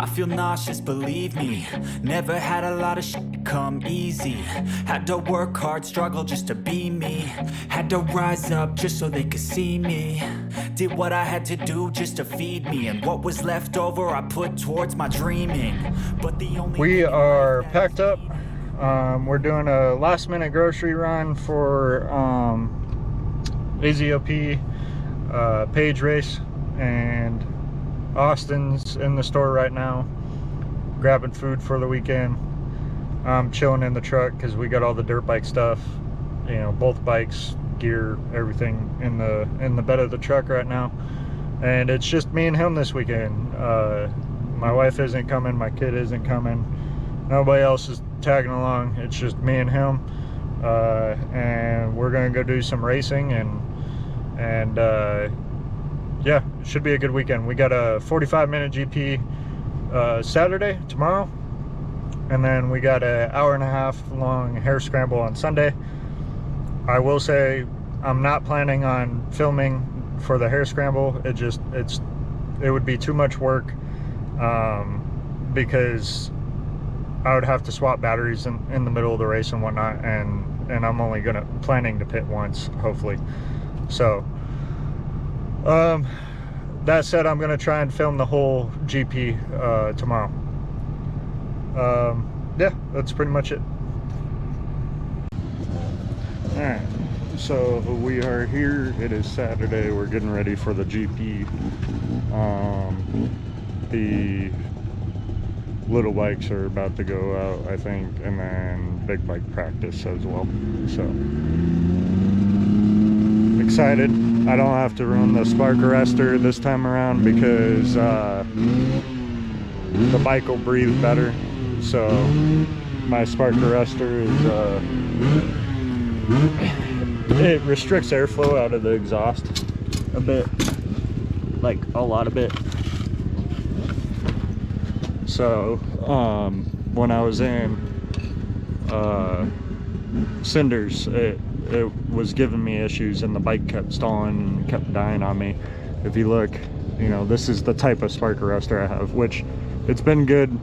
I feel nauseous, believe me. Never had a lot of shit come easy. Had to work hard, struggle just to be me. Had to rise up just so they could see me. Did what I had to do just to feed me. And what was left over I put towards my dreaming. But the only We are packed up. We're doing a last minute grocery run for AZOP page race, and Austin's in the store right now grabbing food for the weekend. I'm chilling in the truck because we got all the dirt bike stuff, you know, both bikes, gear, everything in the bed of the truck right now, and it's just me and him this weekend. My wife isn't coming, my kid isn't coming, nobody else is tagging along. It's just me and him, and we're gonna go do some racing, and yeah, it should be a good weekend. We got a 45-minute GP Saturday, tomorrow, and then we got an hour-and-a-half long Hare Scramble on Sunday. I will say I'm not planning on filming for the Hare Scramble. It would be too much work, because I would have to swap batteries in the middle of the race and whatnot, and I'm only planning to pit once, hopefully. So that said, I'm gonna try and film the whole GP tomorrow. Yeah, that's pretty much it. All right, so we are here. It is Saturday. We're getting ready for the GP. The little bikes are about to go out, I think, and then big bike practice as well. So excited. I don't have to run the spark arrestor this time around because the bike will breathe better. So my spark arrestor is it restricts airflow out of the exhaust a bit, like a lot of it. So when I was in Cinders, it was giving me issues, and the bike kept stalling and kept dying on me. If you look, you know, this is the type of spark arrestor I have, which it's been good.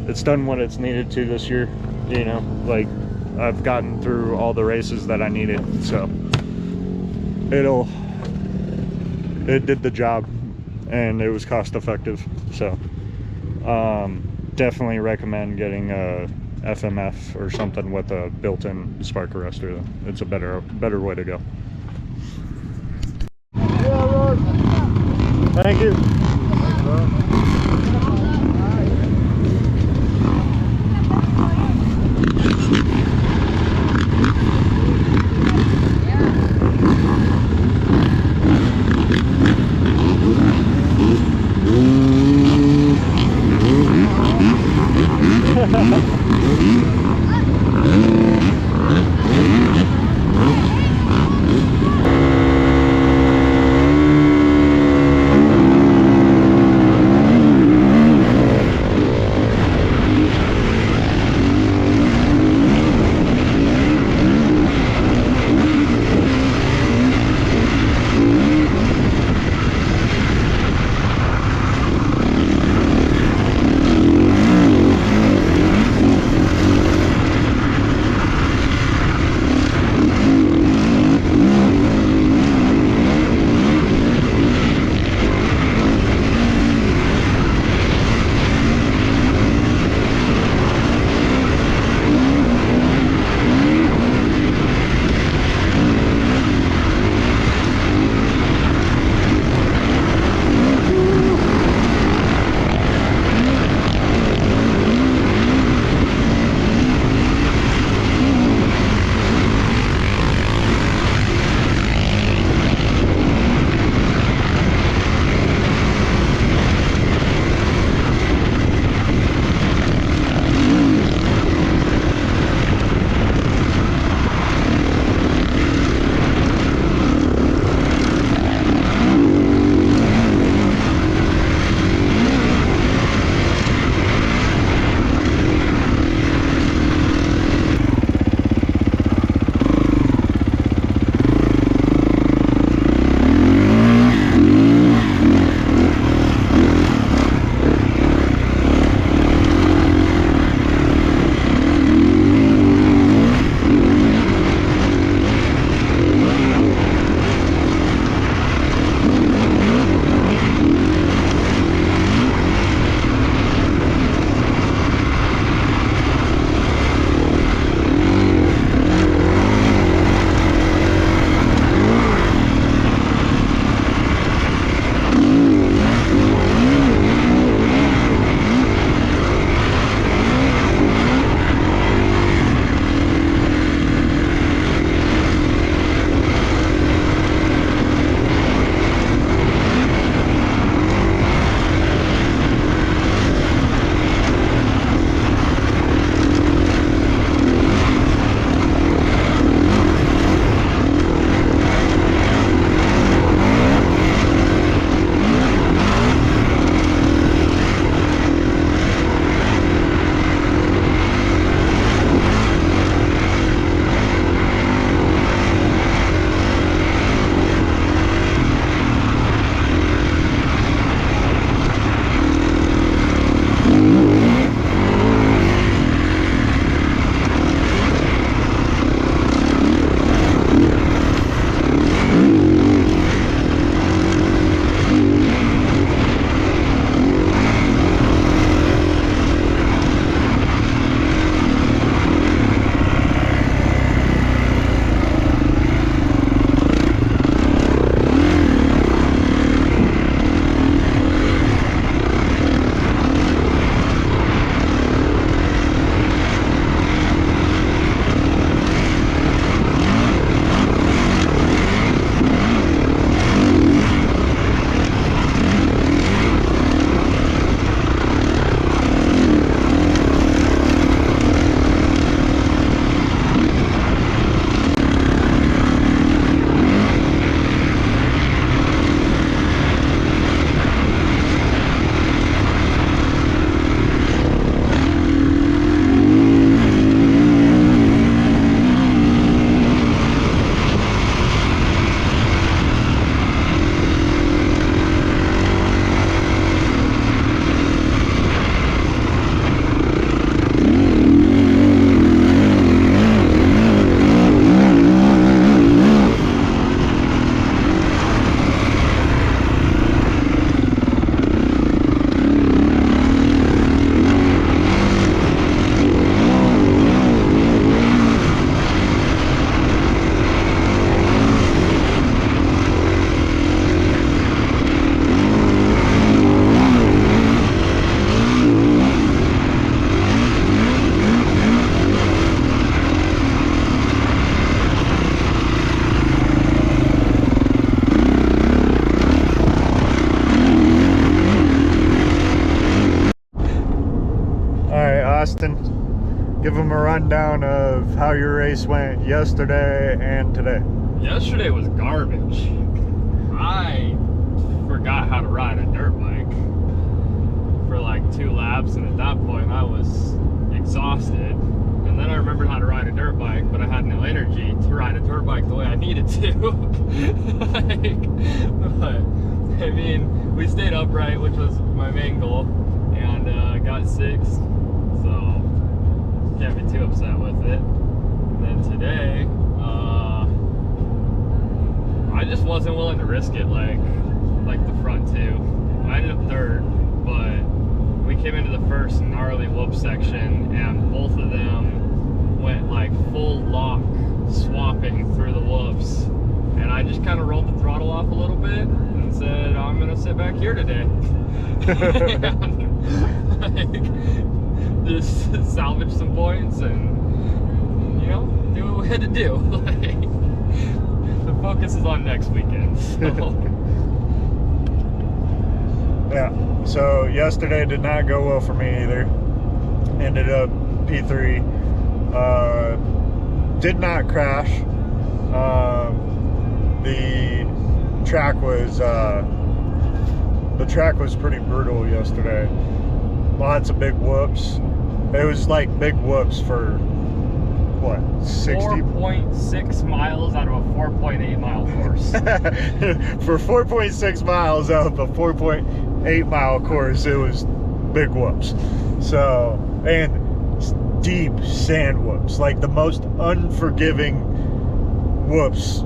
It's done what it's needed to this year, you know, like I've gotten through all the races that I needed, so it did the job, and it was cost effective. So definitely recommend getting a FMF or something with a built-in spark arrestor. It's a better way to go. Thank you. Austin. Give them a rundown of how your race went yesterday and today. Yesterday was garbage. I forgot how to ride a dirt bike for like 2 laps, and at that point I was exhausted. And then I remembered how to ride a dirt bike, but I had no energy to ride a dirt bike the way I needed to. But I mean, we stayed upright, which was my main goal, and got 6th, so can't be too upset with it. And then today, I just wasn't willing to risk it like the front 2. I ended up 3rd, but we came into the first gnarly whoop section, and both of them went like full lock, swapping through the whoops, and I just kind of rolled the throttle off a little bit and said, I'm gonna sit back here today. And, like, just salvage some points and, you know, do what we had to do. Like, the focus is on next weekend, so. Yeah, so yesterday did not go well for me either. Ended up P3. Did not crash. The track was pretty brutal yesterday. Lots of big whoops. It was like big whoops for what, 60? 4.6 miles out of a 4.8 mile course. For 4.6 miles out of a 4.8 mile course, it was big whoops. So, and deep sand whoops, like the most unforgiving whoops.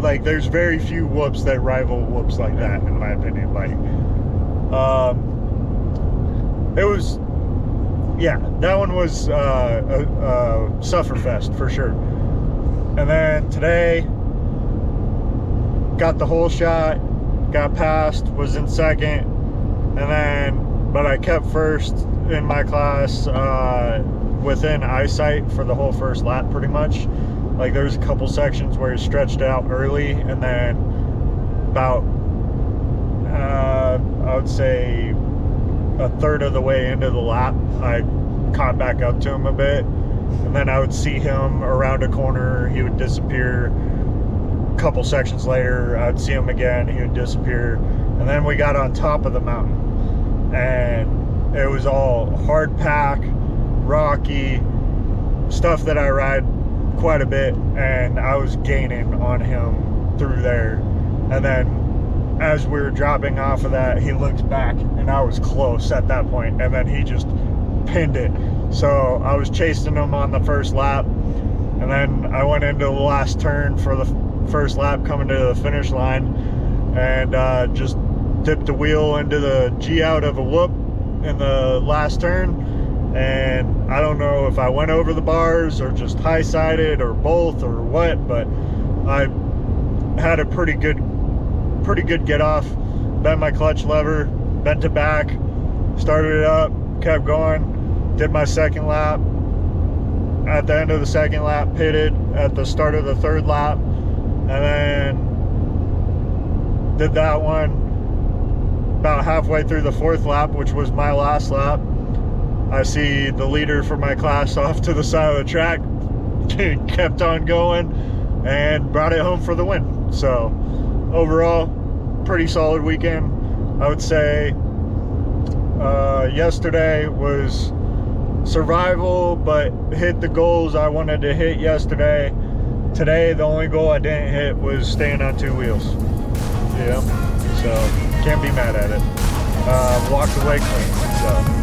Like there's very few whoops that rival whoops like that, in my opinion. Like, it was, yeah, that one was a sufferfest for sure. And then today, got the whole shot, got passed, was in 2nd, and then, but I kept 1st in my class, within eyesight for the whole first lap pretty much. Like there's a couple sections where it stretched out early, and then about I would say a third of the way into the lap I caught back up to him a bit, and then I would see him around a corner, he would disappear. A couple sections later I would see him again, he would disappear, and then we got on top of the mountain, and it was all hard pack, rocky stuff that I ride quite a bit, and I was gaining on him through there. And then as we were dropping off of that, he looked back, and I was close at that point, and then he just pinned it. So I was chasing him on the first lap, and then I went into the last turn for the first lap coming to the finish line, and just dipped the wheel into the G out of a whoop in the last turn, and I don't know if I went over the bars or just high-sided or both or what, but I had a pretty good get off, bent my clutch lever, bent it back, started it up, kept going, did my 2nd lap. At the end of the 2nd lap, pitted at the start of the 3rd lap, and then did that one. About halfway through the 4th lap, which was my last lap, I see the leader for my class off to the side of the track, kept on going, and brought it home for the win. So overall, pretty solid weekend. I would say yesterday was survival, but hit the goals I wanted to hit yesterday. Today, the only goal I didn't hit was staying on 2 wheels. Yeah, so can't be mad at it. Walked away clean, so.